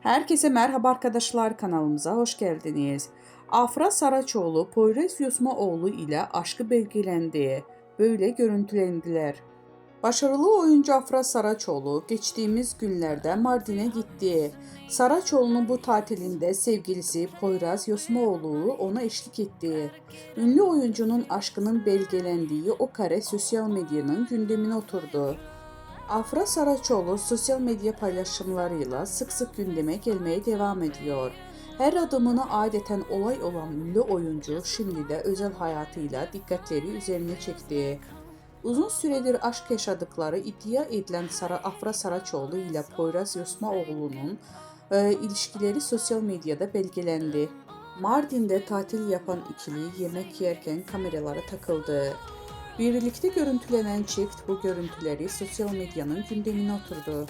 Herkese merhaba arkadaşlar, kanalımıza hoş geldiniz. Afra Saraçoğlu, Poyraz Yosmaoğlu ile aşkı belgelendi. Böyle görüntülendiler. Başarılı oyuncu Afra Saraçoğlu geçtiğimiz günlerde Mardin'e gitti. Saraçoğlu'nun bu tatilinde sevgilisi Poyraz Yosmaoğlu ona eşlik etti. Ünlü oyuncunun aşkının belgelendiği o kare sosyal medyanın gündemine oturdu. Afra Saraçoğlu sosyal medya paylaşımlarıyla sık sık gündeme gelmeye devam ediyor. Her adımını adeten olay olan ünlü oyuncu şimdi de özel hayatıyla dikkatleri üzerine çekti. Uzun süredir aşk yaşadıkları iddia edilen Afra Saraçoğlu ile Poyraz Yosmaoğlu'nun ilişkileri sosyal medyada belgelendi. Mardin'de tatil yapan ikili yemek yerken kameralara takıldı. Birlikte görüntülenen çift bu görüntüleri sosyal medyanın gündemine oturdu.